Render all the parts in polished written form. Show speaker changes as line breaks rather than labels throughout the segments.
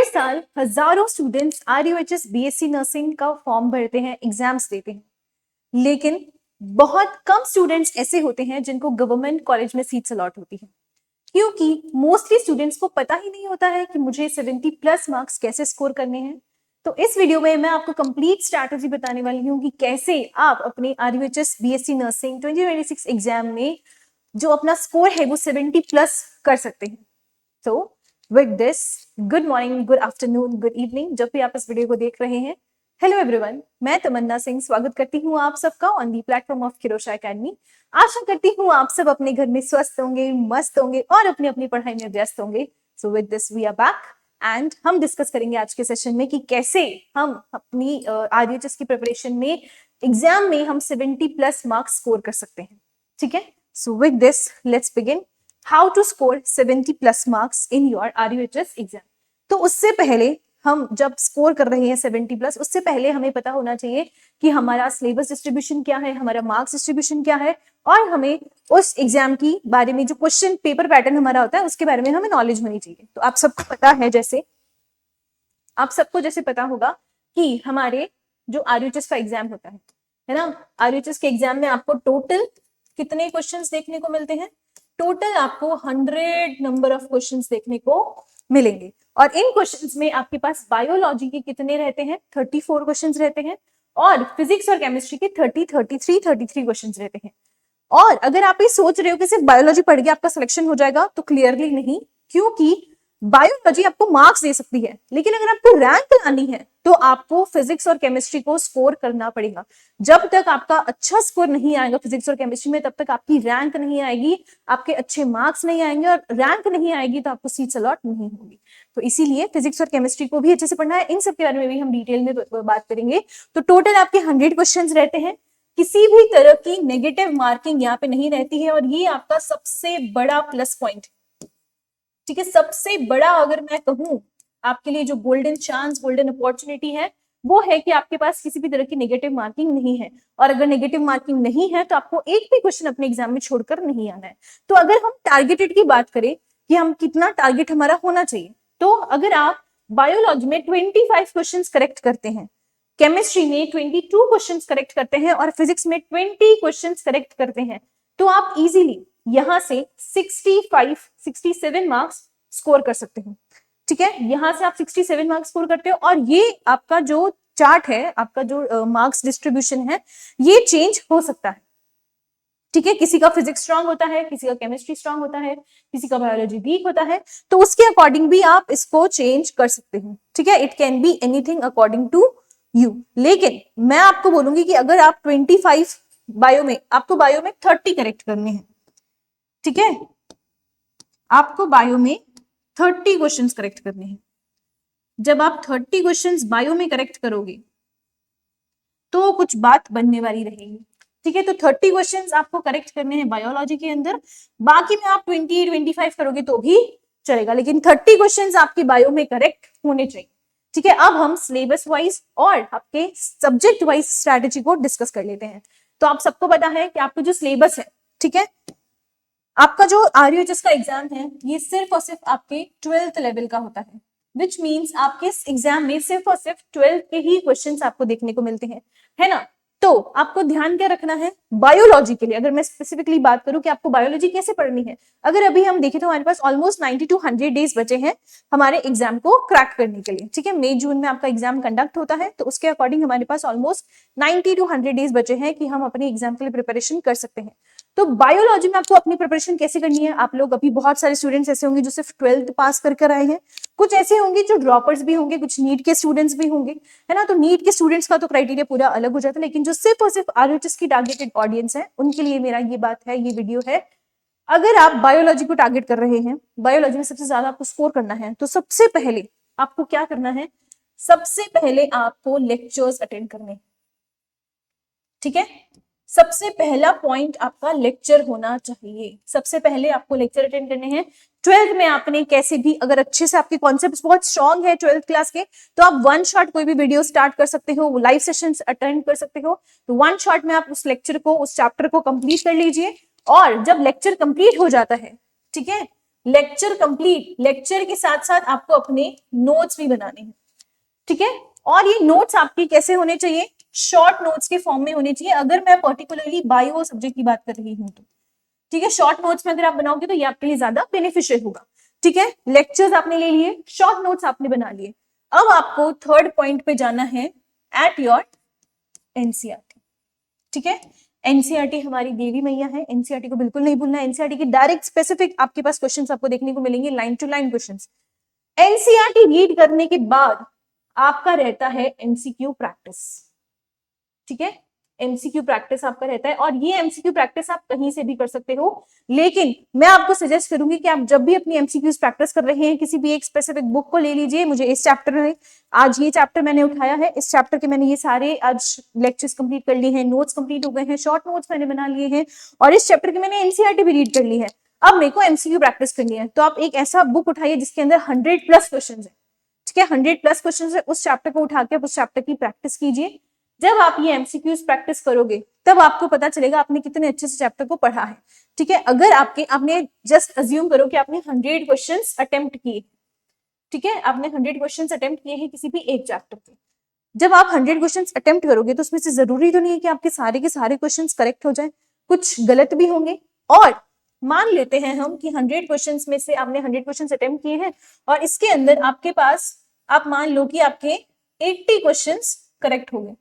हर साल हजारों students RUHS BSc nursing का फॉर्म भरते हैं, एग्जाम्स देते हैं, लेकिन बहुत कम स्टूडेंट्स ऐसे होते हैं जिनको गवर्नमेंट कॉलेज में सीट्स अलॉट होती है, क्योंकि मोस्टली स्टूडेंट्स को पता ही नहीं होता है कि मुझे 70 प्लस मार्क्स कैसे स्कोर करने हैं। तो इस वीडियो में मैं आपको कंप्लीट स्ट्रैटेजी बताने वाली हूँ कि कैसे आप अपने RUHS BSc नर्सिंग 2026 एग्जाम में जो अपना स्कोर है वो 70 प्लस कर सकते हैं। तो with this, good morning, good afternoon, good evening, जब भी आप इस वीडियो को देख रहे हैं। हेलो एवरीवन, मैं तमन्ना सिंह स्वागत करती हूँ आप सबका on the platform of Kirosha academy. आशा करती हूँ आप सब अपने घर में स्वस्थ होंगे, मस्त होंगे और अपनी अपनी पढ़ाई में व्यस्त होंगे। So with this we are back and हम डिस्कस करेंगे आज के सेशन में कि कैसे हम अपनी RUHS की प्रिपरेशन में एग्जाम में हम 70 प्लस मार्क्स स्कोर कर सकते हैं। ठीक है, so with this let's begin how to score 70 plus marks in your RUHS exam. तो उससे पहले हम जब स्कोर कर रहे हैं 70 प्लस, उससे पहले हमें पता होना चाहिए कि हमारा सिलेबस डिस्ट्रीब्यूशन क्या है, हमारा मार्क्स डिस्ट्रीब्यूशन क्या है, और हमें उस एग्जाम की बारे में जो क्वेश्चन पेपर पैटर्न हमारा होता है उसके बारे में हमें नॉलेज होनी चाहिए। तो आप सबको पता है, आप सबको जैसे पता होगा कि हमारे जो RUHS का एग्जाम होता है ना, RUHS के एग्जाम में आपको टोटल कितने क्वेश्चंस देखने को मिलते हैं? टोटल आपको 100 नंबर ऑफ क्वेश्चंस देखने को मिलेंगे, और इन क्वेश्चंस में आपके पास बायोलॉजी के कितने रहते हैं? 34 क्वेश्चंस रहते हैं, और फिजिक्स और केमिस्ट्री के 33 क्वेश्चंस रहते हैं। और अगर आप ये सोच रहे हो कि सिर्फ बायोलॉजी पढ़ के आपका सिलेक्शन हो जाएगा, तो क्लियरली नहीं, क्योंकि बायोलॉजी आपको मार्क्स दे सकती है, लेकिन अगर आपको रैंक लानी है तो आपको फिजिक्स और केमिस्ट्री को स्कोर करना पड़ेगा। जब तक आपका अच्छा स्कोर नहीं आएगा फिजिक्स और केमिस्ट्री में, तब तक आपकी रैंक नहीं आएगी, आपके अच्छे मार्क्स नहीं आएंगे, और रैंक नहीं आएगी तो आपको सीट्स अलॉट नहीं होगी। तो इसीलिए फिजिक्स और केमिस्ट्री को भी अच्छे से पढ़ना है। इन सब के बारे में भी हम डिटेल में बात करेंगे। तो टोटल आपके 100 क्वेश्चन रहते हैं, किसी भी तरह की नेगेटिव मार्किंग यहाँ पे नहीं रहती है, और ये आपका सबसे बड़ा प्लस पॉइंट है। ठीक है, सबसे बड़ा अगर मैं कहूं आपके लिए जो गोल्डन चांस, गोल्डन अपॉर्चुनिटी है, वो है कि आपके पास किसी भी तरह की नेगेटिव मार्किंग नहीं है। और अगर नेगेटिव मार्किंग नहीं है तो आपको एक भी क्वेश्चन अपने एग्जाम में छोड़कर नहीं आना है। तो अगर हम टारगेटेड की बात करें कि हम कितना टारगेट हमारा होना चाहिए, तो अगर आप बायोलॉजी में 25 क्वेश्चन करेक्ट करते हैं, केमिस्ट्री में 22 क्वेश्चन करेक्ट करते हैं, और फिजिक्स में 20 क्वेश्चन करेक्ट करते हैं, तो आप इजीली यहां से 67 मार्क्स स्कोर कर सकते हो। ठीक है, यहां से आप 67 मार्क्स स्कोर करते हो, और ये आपका जो चार्ट है, आपका जो मार्क्स डिस्ट्रीब्यूशन है, ये चेंज हो सकता है। ठीक है, किसी का फिजिक्स स्ट्रांग होता है, किसी का केमिस्ट्री स्ट्रांग होता है, किसी का बायोलॉजी वीक होता है, तो उसके अकॉर्डिंग भी आप इसको चेंज कर सकते हो। ठीक है, it can be anything according to you. लेकिन मैं आपको बोलूंगी कि अगर आप 25 बायो में, आपको बायो में 30 करेक्ट करने हैं। ठीक है, आपको बायो में 30 क्वेश्चंस करेक्ट करने हैं। जब आप 30 क्वेश्चंस बायो में करेक्ट करोगे तो कुछ बात बनने वाली रहेगी। ठीक है, तो 30 क्वेश्चंस आपको करेक्ट करने हैं बायोलॉजी के अंदर, बाकी में आप 25 करोगे तो भी चलेगा, लेकिन 30 क्वेश्चंस आपके बायो में करेक्ट होने चाहिए। ठीक है, अब हम सिलेबस वाइज और आपके सब्जेक्ट वाइज स्ट्रैटेजी को डिस्कस कर लेते हैं। तो आप सबको पता है कि आपका जो सिलेबस है, ठीक है, आपका जो RUHS का एग्जाम है, ये सिर्फ और सिर्फ आपके 12th लेवल का होता है, विच मीन्स आपके इस एग्जाम में सिर्फ और सिर्फ 12th के ही क्वेश्चंस आपको देखने को मिलते हैं, है ना। तो आपको ध्यान क्या रखना है बायोलॉजी के लिए, अगर मैं स्पेसिफिकली बात करूं कि आपको बायोलॉजी कैसे पढ़नी है, अगर अभी हम देखें तो हमारे पास ऑलमोस्ट 90 to 100 डेज बचे हैं हमारे एग्जाम को क्रैक करने के लिए। ठीक है, मई जून में आपका एग्जाम कंडक्ट होता है, तो उसके अकॉर्डिंग हमारे पास ऑलमोस्ट 90 to 100 डेज बचे हैं कि हम अपने एग्जाम के लिए प्रिपरेशन कर सकते हैं। तो बायोलॉजी में आपको अपनी प्रिपरेशन कैसे करनी है? आप लोग, अभी बहुत सारे स्टूडेंट्स ऐसे होंगे जो सिर्फ 12th पास कर आए हैं, कुछ ऐसे होंगे जो ड्रॉपर्स भी होंगे, कुछ नीट के स्टूडेंट्स भी होंगे, है ना। तो नीट के स्टूडेंट्स का तो क्राइटेरिया पूरा अलग हो जाता है, लेकिन जो सिर्फ और सिर्फ RUHS की टारगेटेड ऑडियंस है, उनके लिए मेरा ये बात है, ये वीडियो है। अगर आप बायोलॉजी को टारगेट कर रहे हैं, बायोलॉजी में सबसे ज्यादा आपको स्कोर करना है, तो सबसे पहले आपको क्या करना है? सबसे पहले आपको लेक्चर्स अटेंड करने। ठीक है, सबसे पहला पॉइंट आपका लेक्चर होना चाहिए। सबसे पहले आपको लेक्चर अटेंड करने हैं। 12th में आपने कैसे भी, अगर अच्छे से आपके कॉन्सेप्ट्स बहुत स्ट्रांग है 12th क्लास के, तो आप वन शॉट कोई भी वीडियो स्टार्ट कर सकते हो, लाइव सेशंस अटेंड कर सकते हो। तो वन शॉट में आप उस लेक्चर को, उस चैप्टर को कंप्लीट कर लीजिए, और जब लेक्चर कंप्लीट हो जाता है, ठीक है, लेक्चर कंप्लीट, लेक्चर के साथ साथ आपको अपने नोट्स भी बनाने हैं, ठीक है। और ये नोट्स आपके कैसे होने चाहिए, शॉर्ट नोट्स के फॉर्म में होने चाहिए, अगर मैं पर्टिकुलरली बायो सब्जेक्ट की बात कर रही हूँ तो, ठीक है। शॉर्ट नोट्स में अगर आप बनाओगे तो ये आपके लिए ज्यादा बेनिफिशियल होगा, ठीक है। लेक्चर्स आपने ले लिए, शॉर्ट नोट्स आपने बना लिए, अब आपको थर्ड पॉइंट पे जाना है, एट योर एनसीईआरटी, ठीक है। एनसीईआरटी हमारी देवी मैया है, एनसीईआरटी को बिल्कुल नहीं भूलना। एनसीईआरटी की डायरेक्ट स्पेसिफिक आपके पास क्वेश्चंस आपको देखने को मिलेंगे, line to line questions. NCERT read करने के बाद आपका रहता है एमसीक्यू प्रैक्टिस, ठीक है। एमसीक्यू प्रैक्टिस आपका रहता है, और ये एमसीक्यू प्रैक्टिस आप कहीं से भी कर सकते हो, लेकिन मैं आपको सजेस्ट करूंगी कि आप जब भी अपनी एमसीक्यूज प्रैक्टिस कर रहे हैं, किसी भी एक स्पेसिफिक बुक को ले लीजिए। मुझे इस चैप्टर में, आज ये चैप्टर मैंने उठाया है, इस चैप्टर के मैंने ये सारे आज लेक्चर्स कंप्लीट कर लिए हैं, नोट्स कंप्लीट हो गए हैं, शॉर्ट नोट्स मैंने बना लिए हैं, और इस चैप्टर की मैंने एनसीईआरटी भी रीड कर ली है। अब मेरे को एमसीक्यू प्रैक्टिस करनी है, तो आप एक ऐसा बुक उठाइए जिसके अंदर 100+ क्वेश्चन है, ठीक है। 100+ क्वेश्चन है, उस चैप्टर को उठा के उस चैप्टर की प्रैक्टिस कीजिए। जब आप ये एमसीक्यूज प्रैक्टिस करोगे तब आपको पता चलेगा आपने कितने अच्छे से चैप्टर को पढ़ा है, ठीक है। अगर आपने जस्ट अज्यूम करो कि आपने 100 क्वेश्चंस अटेम्प्ट किए, ठीक है, आपने 100 क्वेश्चंस अटेम्प्ट किए हैं किसी भी एक चैप्टर के। जब आप 100 क्वेश्चंस अटेम्प्ट करोगे तो उसमें से जरूरी तो नहीं है कि आपके सारे के सारे क्वेश्चंस करेक्ट हो जाए, कुछ गलत भी होंगे। और मान लेते हैं हम कि 100 क्वेश्चंस में से आपने 100 क्वेश्चंस अटेम्प्ट किए हैं, और इसके अंदर आपके पास, आप मान लो कि आपके 80 क्वेश्चंस करेक्ट हो गए,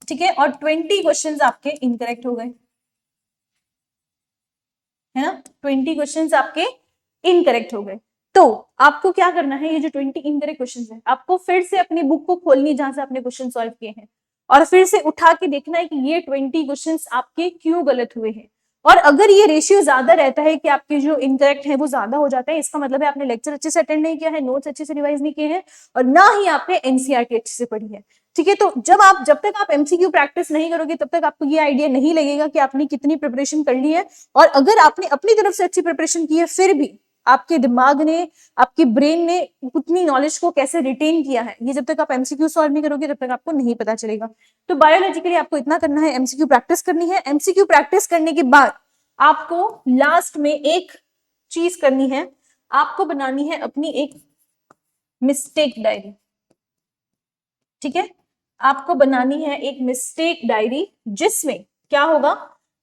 ठीक है, और 20 क्वेश्चंस आपके इनकरेक्ट हो गए, है ना। 20 क्वेश्चंस आपके इनकरेक्ट हो गए, तो आपको क्या करना है, ये जो 20 इनकरेक्ट क्वेश्चंस है, आपको फिर से अपनी बुक को खोलनी जहां से आपने क्वेश्चन सॉल्व किए हैं, और फिर से उठा के देखना है कि ये 20 क्वेश्चंस आपके क्यों गलत हुए हैं। और अगर ये रेशियो ज्यादा रहता है कि आपके जो इनकरेक्ट है वो ज्यादा हो जाता है, इसका मतलब है आपने लेक्चर अच्छे से अटेंड नहीं किया है, नोट्स अच्छे से रिवाइज नहीं किए हैं, और ना ही आपने एनसीईआरटी अच्छे से पढ़ी है, ठीक है। तो जब तक आप एमसीक्यू प्रैक्टिस नहीं करोगे तब तक आपको ये आइडिया नहीं लगेगा कि आपने कितनी प्रिपरेशन कर ली है, और अगर आपने अपनी तरफ से अच्छी प्रिपरेशन की है फिर भी आपके दिमाग ने, आपके ब्रेन ने उतनी नॉलेज को कैसे रिटेन किया है, ये जब तक आप एमसीक्यू सॉल्व नहीं करोगे तब तक आपको नहीं पता चलेगा। तो बायोलॉजिकली आपको इतना करना है, एमसीक्यू प्रैक्टिस करनी है। एमसीक्यू प्रैक्टिस करने के बाद आपको लास्ट में एक चीज करनी है, आपको बनानी है अपनी एक मिस्टेक डायरी, ठीक है। आपको बनानी है एक मिस्टेक डायरी, जिसमें क्या होगा,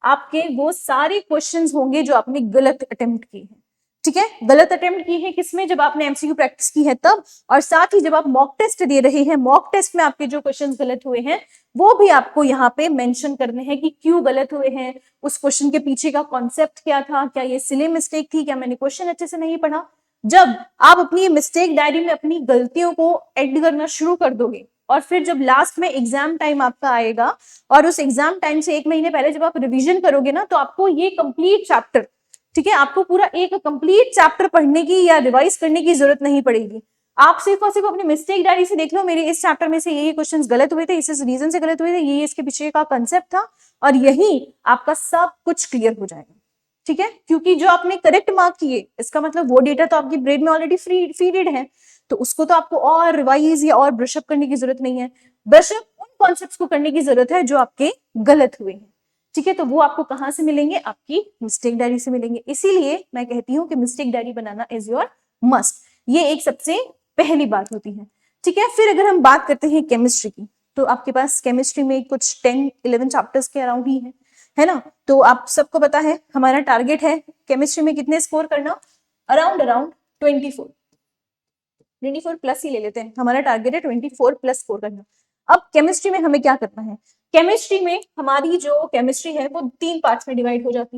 आपके वो सारे क्वेश्चंस होंगे जो आपने गलत अटेम्प्ट किए हैं, ठीक है। गलत अटेम्प्ट की है किसमें, जब आपने एमसीक्यू प्रैक्टिस की है तब, और साथ ही जब आप मॉक टेस्ट दे रहे हैं, मॉक टेस्ट में आपके जो क्वेश्चंस गलत हुए हैं वो भी आपको यहाँ पे मेंशन करने हैं कि क्यों गलत हुए हैं, उस क्वेश्चन के पीछे का कॉन्सेप्ट क्या था, क्या ये सिली मिस्टेक थी, क्या मैंने क्वेश्चन अच्छे से नहीं पढ़ा। जब आप अपनी मिस्टेक डायरी में अपनी गलतियों को ऐड करना शुरू कर दोगे, और फिर जब लास्ट में एग्जाम टाइम आपका आएगा, और उस एग्जाम टाइम से 1 महीने पहले जब आप रिवीजन करोगे ना, तो आपको ये कंप्लीट चैप्टर, ठीक है, आपको पूरा एक कंप्लीट चैप्टर पढ़ने की या रिवाइज करने की जरूरत नहीं पड़ेगी। आप सिर्फ और सिर्फ अपनी मिस्टेक डायरी से देख लो, मेरे इस चैप्टर में से ये क्वेश्चंस गलत हुए थे, इस रीजन से गलत हुए थे, ये इसके पीछे का कंसेप्ट था, और यही आपका सब कुछ क्लियर हो जाएगा, ठीक है। क्योंकि जो आपने करेक्ट मार्क किए, इसका मतलब वो डेटा तो आपकी ब्रेन में ऑलरेडी फीडेड है, तो उसको तो आपको और रिवाइज या और ब्रशअप करने की जरूरत नहीं है। ब्रशअप उन कॉन्सेप्ट्स को करने की जरूरत है जो आपके गलत हुए हैं, ठीक है। तो वो आपको कहां से मिलेंगे, आपकी मिस्टेक डायरी से मिलेंगे। इसीलिए मैं कहती हूँ कि mistake diary banana is your must, ये एक सबसे पहली बात होती है, ठीक है। फिर अगर हम बात करते हैं केमिस्ट्री की, तो आपके पास केमिस्ट्री में कुछ 10-11 चैप्टर्स के अराउंड ही है ना। तो आप सबको पता है हमारा टारगेट है केमिस्ट्री में कितने स्कोर करना, अराउंड 24 प्लस ही ले लेते हैं, हमारा टारगेट है 24+ स्कोर करना। अब केमिस्ट्री में हमें क्या करना है, केमिस्ट्री में हमारी जो केमिस्ट्री है वो 3 पार्ट्स में डिवाइड हो जाती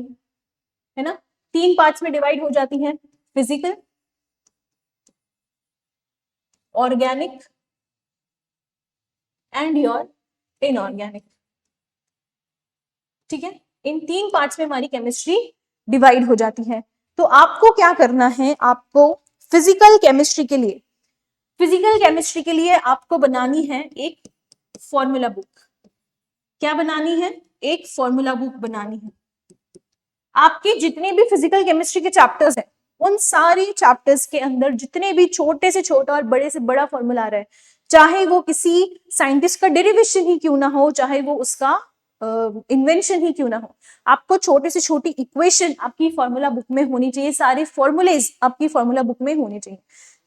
है ना, 3 पार्ट्स में डिवाइड हो जाती है, physical, organic and your inorganic, ठीक है। इन 3 पार्ट्स में हमारी केमिस्ट्री डिवाइड हो जाती है। तो आपको क्या करना है, आपको फिजिकल केमिस्ट्री के लिए आपको बनानी है एक फॉर्मूला बुक। क्या बनानी है, एक फॉर्मूला बुक बनानी है। आपके जितने भी फिजिकल केमिस्ट्री के चैप्टर्स हैं, उन सारे चैप्टर्स के अंदर जितने भी छोटे से छोटा और बड़े से बड़ा फॉर्मूला आ रहा है, चाहे वो किसी साइंटिस्ट का डेरिवेशन ही क्यों ना हो, चाहे वो उसका इन्वेंशन ही क्यों ना हो, आपको छोटे से छोटी इक्वेशन आपकी फॉर्मूला बुक में होनी चाहिए, सारे फॉर्मूलेज आपकी फॉर्मूला बुक में होने चाहिए,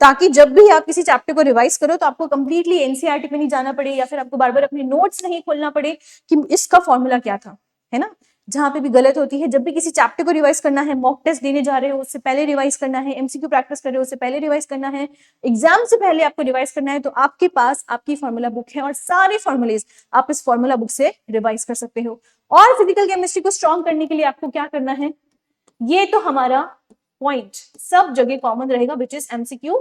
ताकि जब भी आप किसी चैप्टर को रिवाइज करो तो आपको कंप्लीटली एनसीईआरटी में नहीं जाना पड़े या फिर आपको बार बार अपने नोट्स नहीं खोलना पड़े कि इसका फॉर्मूला क्या था, है ना। जहां पे भी गलत होती है, जब भी किसी चैप्टर को रिवाइज करना है, मॉक टेस्ट देने जा रहे हो उससे पहले रिवाइज करना है, एमसीक्यू प्रैक्टिस कर रहे हो उससे पहले रिवाइज करना है, एग्जाम से पहले आपको रिवाइज करना है, तो आपके पास आपकी फॉर्मूला बुक है और सारे फॉर्मूलेज आप इस फॉर्मूला बुक से रिवाइज कर सकते हो। और फिजिकल केमिस्ट्री को स्ट्रॉन्ग करने के लिए आपको क्या करना है, ये तो हमारा पॉइंट सब जगह कॉमन रहेगा, विच इज एमसीक्यू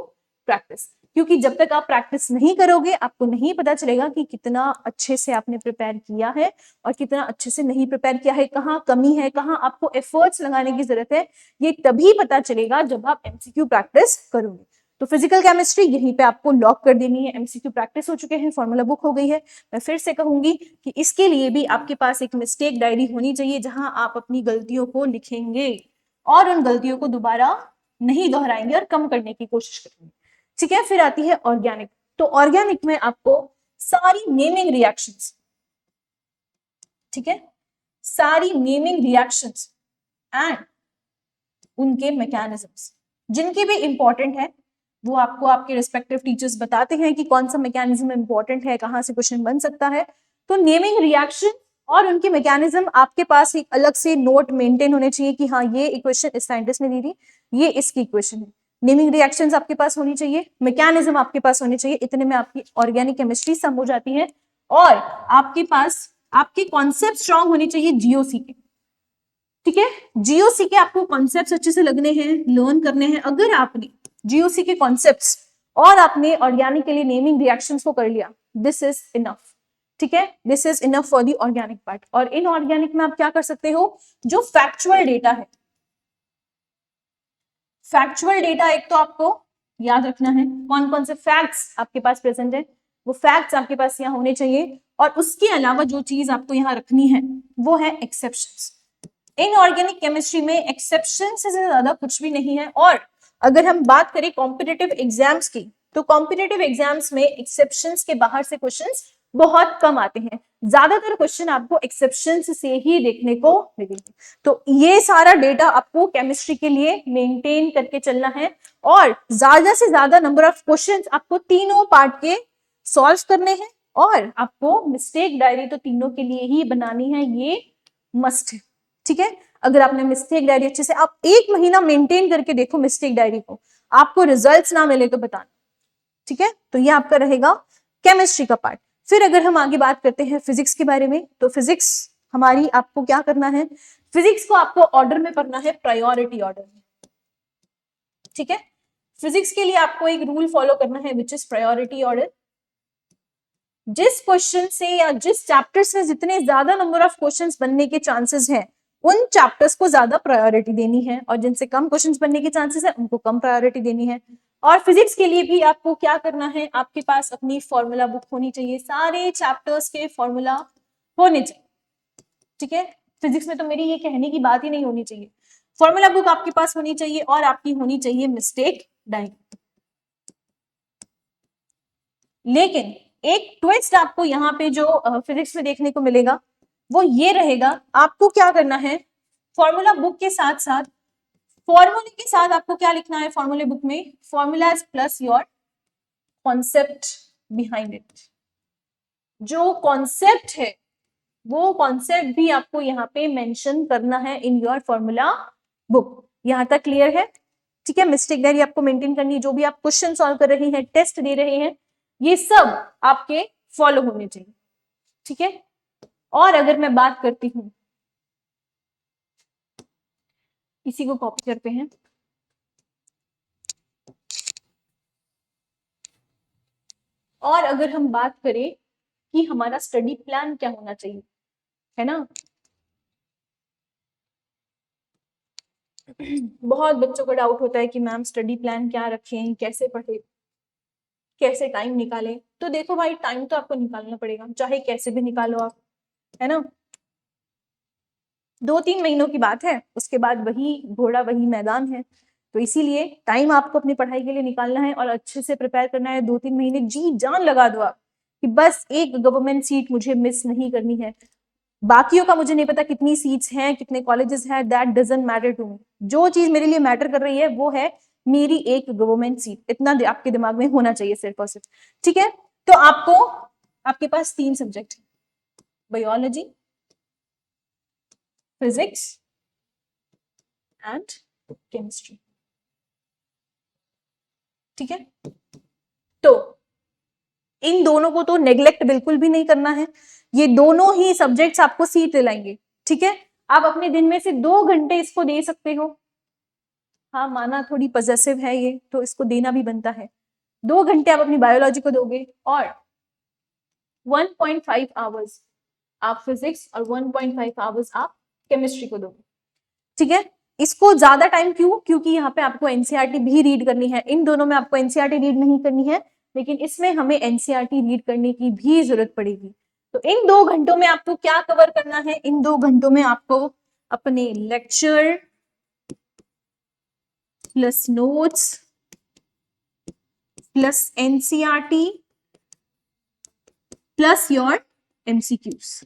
प्रैक्टिस, क्योंकि जब तक आप प्रैक्टिस नहीं करोगे आपको नहीं पता चलेगा कि कितना अच्छे से आपने प्रिपेयर किया है और कितना अच्छे से नहीं प्रिपेयर किया है, कहाँ कमी है, कहाँ आपको एफर्ट्स लगाने की जरूरत है, ये तभी पता चलेगा जब आप एमसीक्यू प्रैक्टिस करोगे। तो फिजिकल केमिस्ट्री यहीं पे आपको लॉक कर देनी है, एमसीक्यू प्रैक्टिस हो चुके हैं, फॉर्मूला बुक हो गई है। मैं फिर से कहूंगी कि इसके लिए भी आपके पास एक मिस्टेक डायरी होनी चाहिए जहां आप अपनी गलतियों को लिखेंगे और उन गलतियों को दोबारा नहीं दोहराएंगे और कम करने की कोशिश करेंगे, ठीक है। फिर आती है ऑर्गेनिक। तो ऑर्गेनिक में आपको सारी नेमिंग रिएक्शंस, ठीक है, सारी नेमिंग रिएक्शंस एंड उनके मैकेनिज्म्स जिनके भी इंपॉर्टेंट है वो आपको आपके रिस्पेक्टिव टीचर्स बताते हैं कि कौन सा मैकेनिज्म इंपॉर्टेंट है, कहां से क्वेश्चन बन सकता है। तो नेमिंग रिएक्शन और उनके मैकेनिज्म आपके पास एक अलग से नोट मेंटेन होने चाहिए कि हाँ ये इक्वेशन इस साइंटिस्ट ने दी थी, ये इसकी इक्वेशन है। नेमिंग रिएक्शंस आपके पास होनी चाहिए, मैकेनिज्म आपके पास होने चाहिए, इतने में आपकी ऑर्गेनिक केमिस्ट्री सम हो जाती है। और आपके पास आपके कॉन्सेप्ट स्ट्रांग होने चाहिए जीओसी के, ठीक है। जीओसी के आपको कॉन्सेप्ट्स अच्छे से लगने हैं, लर्न करने हैं। अगर आपने जीओसी के कॉन्सेप्ट्स और आपने ऑर्गेनिक के लिए नेमिंग रिएक्शंस को कर लिया, दिस इज इनफ, ठीक है, this is enough for the organic part. और इन ऑर्गेनिक में आप क्या कर सकते हो, जो फैक्चुअल डेटा है, फैक्चुअल डेटा एक तो आपको याद रखना है, कौन कौन से फैक्ट्स आपके पास प्रेजेंट है, वो फैक्ट्स आपके पास यहाँ होने चाहिए। और उसके अलावा जो चीज आपको यहाँ रखनी है वो है एक्सेप्शंस। इनऑर्गेनिक केमिस्ट्री में एक्सेप्शन से ज्यादा कुछ भी नहीं है। और अगर हम बात करें कॉम्पिटिटिव एग्जाम्स की, तो कॉम्पिटिटिव एग्जाम्स में एक्सेप्शंस के बाहर से क्वेश्चंस बहुत कम आते हैं, ज्यादातर क्वेश्चन आपको एक्सेप्शंस से ही देखने को मिलेंगे। तो ये सारा डेटा आपको केमिस्ट्री के लिए मेंटेन करके चलना है और ज्यादा से ज्यादा नंबर ऑफ क्वेश्चंस आपको तीनों पार्ट के सॉल्व करने हैं और आपको मिस्टेक डायरी तो तीनों के लिए ही बनानी है, ये मस्ट है, ठीक है। अगर आपने मिस्टेक डायरी अच्छे से आप 1 महीना मेंटेन करके देखो मिस्टेक डायरी को, आपको रिजल्ट्स ना मिले तो बताना, ठीक है। तो ये आपका रहेगा केमिस्ट्री का पार्ट। फिर अगर हम आगे बात करते हैं फिजिक्स के बारे में, तो फिजिक्स हमारी आपको क्या करना है, फिजिक्स को आपको ऑर्डर में पढ़ना है, प्रायोरिटी ऑर्डर में, ठीक है। फिजिक्स के लिए आपको एक रूल फॉलो करना है विच इज प्रायोरिटी ऑर्डर। जिस क्वेश्चन से या जिस चैप्टर से जितने ज्यादा नंबर ऑफ क्वेश्चंस बनने के चांसेस हैं उन चैप्टर्स को ज्यादा प्रायोरिटी देनी है और जिनसे कम क्वेश्चंस बनने के चांसेस है उनको कम प्रायोरिटी देनी है। और फिजिक्स के लिए भी आपको क्या करना है, आपके पास अपनी फॉर्मूला बुक होनी चाहिए, सारे चैप्टर्स के फॉर्मूला होने चाहिए, ठीक है। फिजिक्स में तो मेरी ये कहने की बात ही नहीं होनी चाहिए, फॉर्मूला बुक आपके पास होनी चाहिए और आपकी होनी चाहिए मिस्टेक डायरी। लेकिन एक ट्विस्ट आपको यहाँ पे जो फिजिक्स में देखने को मिलेगा वो ये रहेगा, आपको क्या करना है, फॉर्मूला बुक के साथ साथ फॉर्मूले के साथ आपको क्या लिखना है, फॉर्मूले बुक में formulas plus your concept behind it. जो कॉन्सेप्ट है वो कॉन्सेप्ट भी आपको यहाँ पे मेंशन करना है इन योर फॉर्मूला बुक। यहां तक क्लियर है, ठीक है। मिस्टेक डायरी आपको मेंटेन करनी है, जो भी आप क्वेश्चन सॉल्व कर रहे हैं, टेस्ट दे रहे हैं, ये सब आपके फॉलो होने चाहिए, ठीक है। और अगर मैं बात करती हूं, इसी को कॉपी करते हैं, और अगर हम बात करें कि हमारा स्टडी प्लान क्या होना चाहिए, है ना। बहुत बच्चों का डाउट होता है कि मैम स्टडी प्लान क्या रखें, कैसे पढ़े, कैसे टाइम निकालें। तो देखो भाई, टाइम तो आपको निकालना पड़ेगा, चाहे कैसे भी निकालो आप, है ना। 2-3 महीनों की बात है, उसके बाद वही घोड़ा वही मैदान है। तो इसीलिए टाइम आपको अपनी पढ़ाई के लिए निकालना है और अच्छे से प्रिपेयर करना है। 2-3 महीने जी जान लगा दो आप कि बस एक गवर्नमेंट सीट मुझे मिस नहीं करनी है। बाकियों का मुझे नहीं पता कितनी सीट्स हैं, कितने कॉलेजेस हैं, that doesn't matter to me. जो चीज मेरे लिए मैटर कर रही है वो है मेरी एक गवर्नमेंट सीट। इतना आपके दिमाग में होना चाहिए सिर्फ और सिर्फ, ठीक है। तो आपके पास 3 सब्जेक्ट है, बायोलॉजी, फिजिक्स एंड केमिस्ट्री, ठीक है। तो इन दोनों को तो नेग्लेक्ट बिल्कुल भी नहीं करना है, ये दोनों ही सब्जेक्ट्स आपको सीट दिलाएंगे, ठीक है। आप अपने दिन में से 2 घंटे इसको दे सकते हो। हाँ, माना थोड़ी पजेसिव है ये, तो इसको देना भी बनता है। 2 घंटे आप अपनी बायोलॉजी को दोगे और 1.5 आवर्स आप फिजिक्स और 1.5 आवर्स आप केमिस्ट्री को दोगे, ठीक है। इसको ज्यादा टाइम क्यों? क्योंकि यहाँ पे आपको एनसीईआरटी भी रीड करनी है। इन दोनों में आपको एनसीईआरटी रीड नहीं करनी है, लेकिन इसमें हमें एनसीईआरटी रीड करने की भी जरूरत पड़ेगी। तो इन 2 घंटों में आपको क्या कवर करना है? इन 2 घंटों में आपको अपने lecture plus notes plus NCERT plus your MCQs,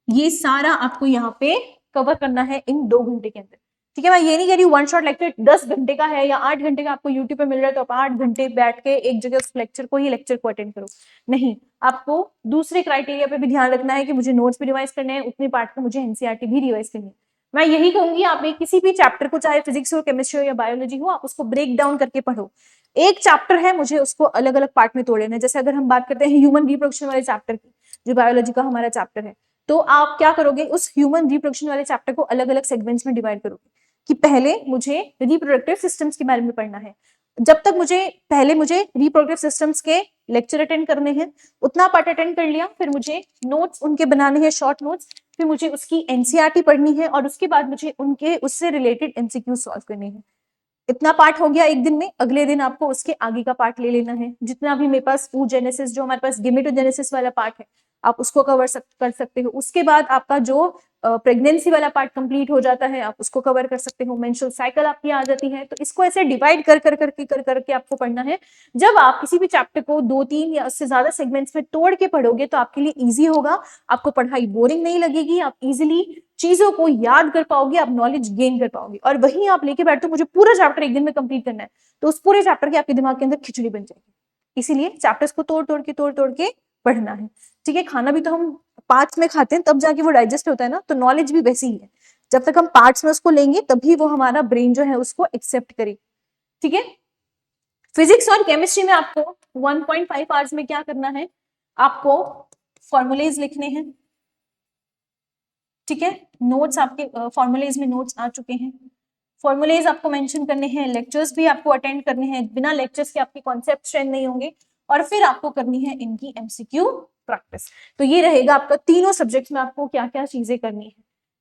ये सारा आपको यहाँ पे कवर करना है इन 2 घंटे के अंदर, ठीक है। मैं ये नहीं कह रही वन शॉट लेक्चर 10 घंटे का है या 8 घंटे का आपको यूट्यूब पे मिल रहा है तो आप 8 घंटे बैठ के एक जगह उस लेक्चर को अटेंड करो, नहीं। आपको दूसरे क्राइटेरिया पे भी ध्यान रखना है कि मुझे नोट्स भी रिवाइज करने हैं, उतने पार्ट को मुझे एनसीईआरटी भी रिवाइज करनी है। मैं यही कहूंगी आप एक किसी भी चैप्टर को, चाहे फिजिक्स हो, केमिस्ट्री हो या बायोलॉजी हो, आप उसको ब्रेक डाउन करके पढ़ो। एक चैप्टर है, मुझे उसको अलग अलग पार्ट में तोड़ लेना है। जैसे अगर हम बात करते हैं ह्यूमन रिप्रोडक्शन वाले चैप्टर की, जो बायोलॉजी का हमारा चैप्टर है, तो आप क्या करोगे, उस ह्यूमन रिप्रोडक्शन वाले चैप्टर को अलग अलग सेगमेंट्स में डिवाइड करोगे कि पहले मुझे रिप्रोडक्टिव सिस्टम्स के बारे में पढ़ना है। जब तक पहले मुझे रिप्रोडक्टिव सिस्टम्स के लेक्चर अटेंड करने हैं, उतना पार्ट अटेंड कर लिया, फिर मुझे नोट्स उनके बनाने हैं, शॉर्ट नोट्स, फिर मुझे उसकी एनसीईआरटी पढ़नी है और उसके बाद मुझे उनके उससे रिलेटेड एमसीक्यू सॉल्व करने हैं। इतना पार्ट हो गया एक दिन में। अगले दिन आपको उसके आगे का पार्ट ले लेना है। जितना भी मेरे पास oogenesis, जो हमारे पास गेमेटोजेनेसिस वाला पार्ट है, आप उसको कर सकते हो। उसके बाद आपका जो प्रेगनेंसी वाला पार्ट कंप्लीट हो जाता है, आप उसको कवर कर सकते हो। मेंस्ट्रुअल साइकिल आपकी आ जाती है। तो इसको ऐसे डिवाइड कर करके आपको पढ़ना है। जब आप किसी भी चैप्टर को 2-3 या उससे ज्यादा सेगमेंट्स में तोड़ के पढ़ोगे तो आपके लिए ईजी होगा, आपको पढ़ाई बोरिंग नहीं लगेगी, आप इजिली चीजों को याद कर पाओगे, आप नॉलेज गेन कर पाओगे। और वहीं आप लेके बैठते हो मुझे पूरा चैप्टर एक दिन में कंप्लीट करना है, तो उस पूरे चैप्टर की आपके दिमाग के अंदर खिचड़ी बन जाएगी। इसीलिए चैप्टर्स को तोड़ तोड़ के पढ़ना है, ठीक है। खाना भी तो हम पार्ट्स में खाते हैं, तब जाके वो डाइजेस्ट होता है ना, तो नॉलेज भी वैसी ही है। जब तक हम पार्ट्स में उसको लेंगे तभी वो हमारा ब्रेन जो है उसको एक्सेप्ट करे, ठीक है। फिजिक्स और केमिस्ट्री में आपको 1.5 आवर्स में क्या करना है, आपको फॉर्मूलेज लिखने हैं, ठीक है। नोट्स आपके फॉर्मूलेज में नोट्स आ चुके हैं, फॉर्मूलेज आपको मेंशन करने हैं, लेक्चर्स भी आपको अटेंड करने हैं, बिना लेक्चर्स के आपके कॉन्सेप्ट स्ट्रेंथ नहीं होंगे, और फिर आपको करनी है इनकी एमसीक्यू प्रैक्टिस। तो ये रहेगा आपका तीनों सब्जेक्ट्स में आपको क्या क्या चीजें करनी है,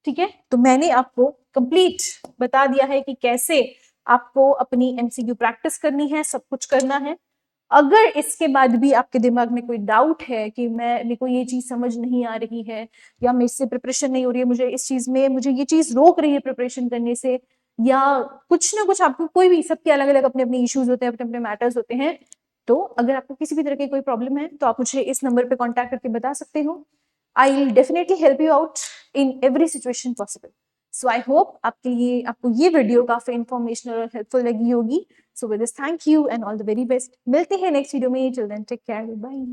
ठीक है। तो मैंने आपको कंप्लीट बता दिया है कि कैसे आपको अपनी एमसीक्यू प्रैक्टिस करनी है, सब कुछ करना है। अगर इसके बाद भी आपके दिमाग में कोई डाउट है कि मेरे को ये चीज समझ नहीं आ रही है, या मेरे से प्रिपरेशन नहीं हो रही है, मुझे इस चीज में मुझे ये चीज रोक रही है प्रिपरेशन करने से, या कुछ ना कुछ आपको कोई भी, सबके अलग अलग अपने अपने इश्यूज होते हैं, अपने अपने मैटर्स होते हैं, तो अगर आपको किसी भी तरह की कोई प्रॉब्लम है तो आप मुझे इस नंबर पे कांटेक्ट करके बता सकते हो। I will definitely help you out in every situation possible. So I hope आपको ये वीडियो काफी इंफॉर्मेशनल और हेल्पफुल लगी होगी। So with this thank you and all the very best. मिलते हैं नेक्स्ट वीडियो में। Till then take care, bye.